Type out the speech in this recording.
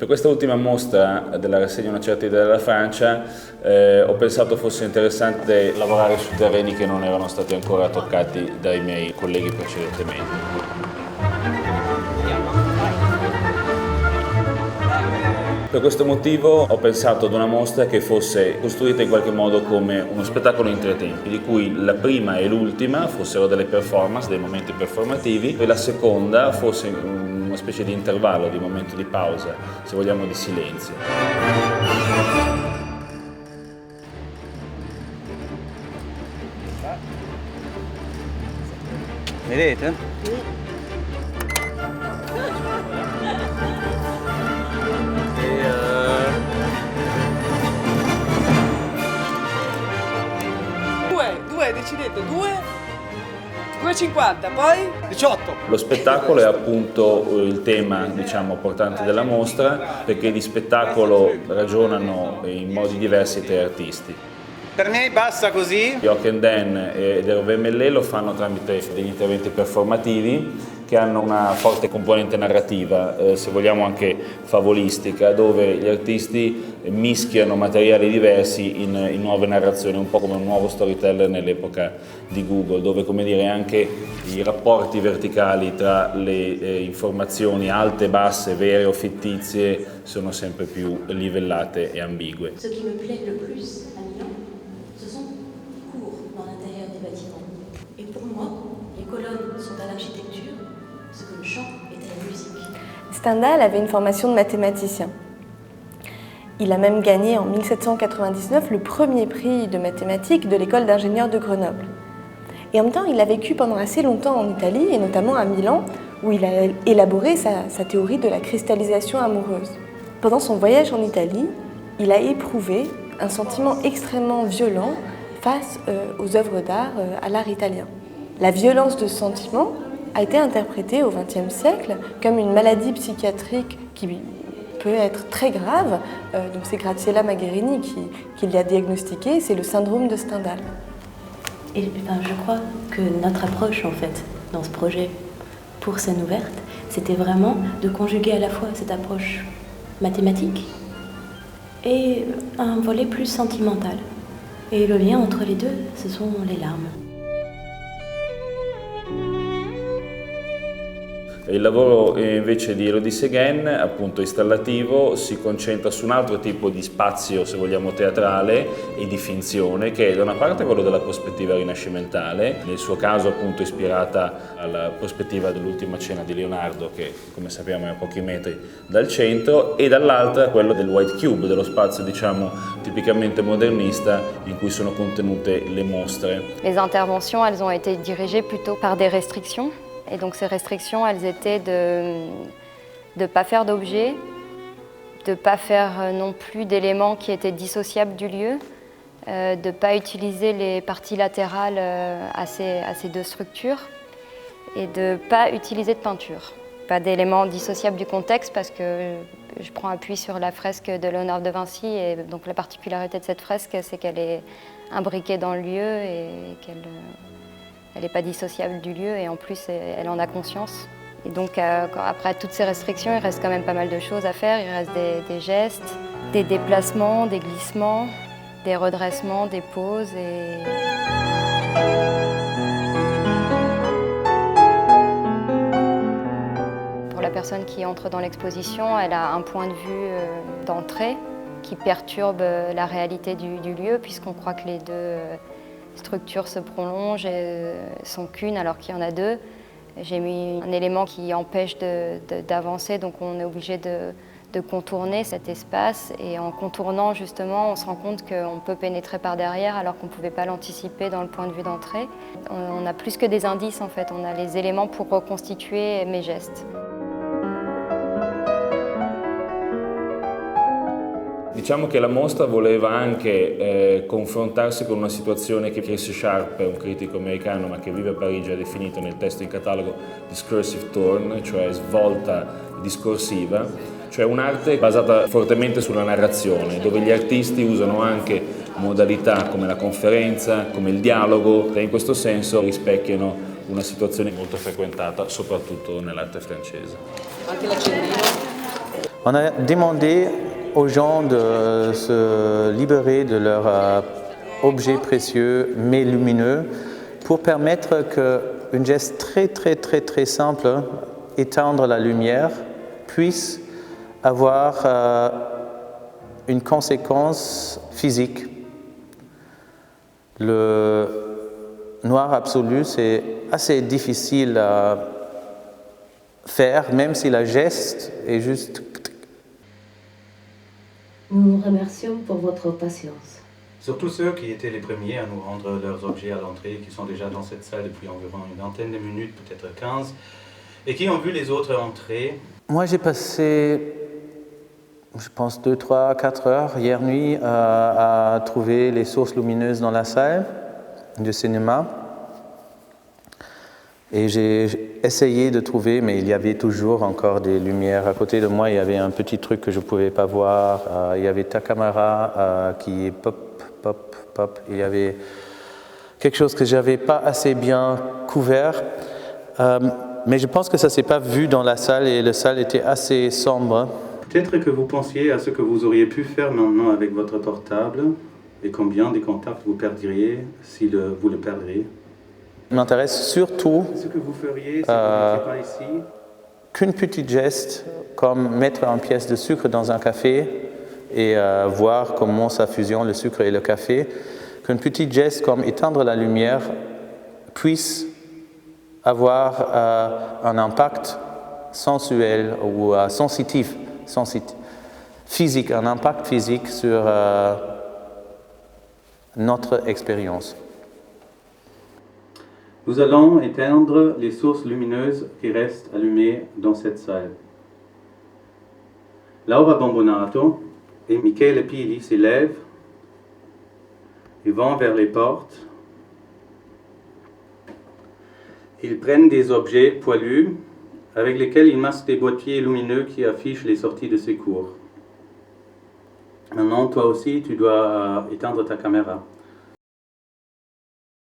Per questa ultima mostra della rassegna Una certa idea della Francia ho pensato fosse interessante lavorare su terreni che non erano stati ancora toccati dai miei colleghi precedentemente. Per questo motivo ho pensato ad una mostra che fosse costruita in qualche modo come uno spettacolo in 3 tempi, di cui la prima e l'ultima fossero delle performance, dei momenti performativi, e la seconda fosse una specie di intervallo, di momento di pausa, se vogliamo di silenzio. Vedete? Decidete 2,50, poi 18. Lo spettacolo è appunto il tema, diciamo, portante della mostra, perché di spettacolo ragionano in modi diversi 3 artisti. Per me basta così. Jochen Den ed Hervé Mellet lo fanno tramite degli interventi performativi che hanno una forte componente narrativa, se vogliamo anche favolistica, dove gli artisti mischiano materiali diversi in nuove narrazioni, un po' come un nuovo storyteller nell'epoca di Google, dove, come dire, anche i rapporti verticali tra le informazioni alte, basse, vere o fittizie sono sempre più livellate e ambigue. Ce qui me plaît le plus à Milan, ce sont cours dans l'intérieur des bâtiments. Et pour moi, les colonnes sont à l'architecture, ce que le chant est à la musique. Stendhal avait une formation de mathématicien. Il a même gagné en 1799 le premier prix de mathématiques de l'école d'ingénieurs de Grenoble. Et en même temps, il a vécu pendant assez longtemps en Italie, et notamment à Milan, où il a élaboré sa théorie de la cristallisation amoureuse. Pendant son voyage en Italie, il a éprouvé un sentiment extrêmement violent face aux œuvres d'art, à l'art italien. La violence de ce sentiment a été interprétée au XXe siècle comme une maladie psychiatrique qui peut être très grave. Donc c'est Graziella Magherini qui l'a diagnostiqué, c'est le syndrome de Stendhal. Et je crois que notre approche, en fait, dans ce projet pour scène ouverte, c'était vraiment de conjuguer à la fois cette approche mathématique et un volet plus sentimental. Et le lien entre les deux, ce sont les larmes. Il lavoro invece di Elodie Séguin, appunto installativo, si concentra su un altro tipo di spazio, se vogliamo, teatrale e di finzione, che è da una parte quello della prospettiva rinascimentale, nel suo caso appunto ispirata alla prospettiva dell'Ultima Cena di Leonardo, che come sappiamo è a pochi metri dal centro, e dall'altra quello del white cube, dello spazio, diciamo, tipicamente modernista in cui sono contenute le mostre. Les interventions, elles ont été dirigées plutôt par des restrictions. Et donc ces restrictions, elles étaient de ne pas faire d'objets, de ne pas faire non plus d'éléments qui étaient dissociables du lieu, de ne pas utiliser les parties latérales à ces 2 structures et de ne pas utiliser de peinture. Pas d'éléments dissociables du contexte parce que je prends appui sur la fresque de Léonard de Vinci et donc la particularité de cette fresque, c'est qu'elle est imbriquée dans le lieu et qu'elle n'est pas dissociable du lieu et en plus elle en a conscience. Et donc après toutes ces restrictions, il reste quand même pas mal de choses à faire. Il reste des gestes, des déplacements, des glissements, des redressements, des pauses Pour la personne qui entre dans l'exposition, elle a un point de vue d'entrée qui perturbe la réalité du lieu puisqu'on croit que les 2 structures se prolongent et sont qu'une alors qu'il y en a 2. J'ai mis un élément qui empêche d'avancer, donc on est obligé de contourner cet espace et en contournant justement, on se rend compte qu'on peut pénétrer par derrière alors qu'on ne pouvait pas l'anticiper dans le point de vue d'entrée. On a plus que des indices en fait, on a les éléments pour reconstituer mes gestes. Diciamo che la mostra voleva anche confrontarsi con una situazione che Chris Sharp, un critico americano ma che vive a Parigi, ha definito nel testo in catalogo discursive turn, cioè svolta discorsiva, cioè un'arte basata fortemente sulla narrazione, dove gli artisti usano anche modalità come la conferenza, come il dialogo, e in questo senso rispecchiano una situazione molto frequentata, soprattutto nell'arte francese. anche l'accendino. On a demandé aux gens de se libérer de leurs objets précieux mais lumineux pour permettre qu'un geste très simple, éteindre la lumière, puisse avoir une conséquence physique. Le noir absolu, c'est assez difficile à faire, même si le geste est juste... Nous vous remercions pour votre patience. Surtout ceux qui étaient les premiers à nous rendre leurs objets à l'entrée, qui sont déjà dans cette salle depuis environ une vingtaine de minutes, peut-être 15, et qui ont vu les autres entrer. Moi, j'ai passé, je pense, 2, 3, 4 heures hier nuit à trouver les sources lumineuses dans la salle de cinéma. Et j'ai essayé de trouver, mais il y avait toujours encore des lumières. À côté de moi, il y avait un petit truc que je ne pouvais pas voir. Il y avait ta caméra qui pop, pop, pop. Il y avait quelque chose que je n'avais pas assez bien couvert. Mais je pense que ça ne s'est pas vu dans la salle et la salle était assez sombre. Peut-être que vous pensiez à ce que vous auriez pu faire maintenant avec votre portable et combien de contacts vous perdriez si vous le perdriez. M'intéresse surtout ce que vous feriez si vous n'étiez pas ici. Qu'une petite geste comme mettre une pièce de sucre dans un café et voir comment ça fusionne le sucre et le café, qu'une petite geste comme éteindre la lumière puisse avoir un impact sensuel ou sensitif, physique, un impact physique sur notre expérience. Nous allons éteindre les sources lumineuses qui restent allumées dans cette salle. Laura Bombonato et Michele Pili s'élèvent et vont vers les portes. Ils prennent des objets poilus avec lesquels ils masquent des boîtiers lumineux qui affichent les sorties de secours. Maintenant, toi aussi, tu dois éteindre ta caméra.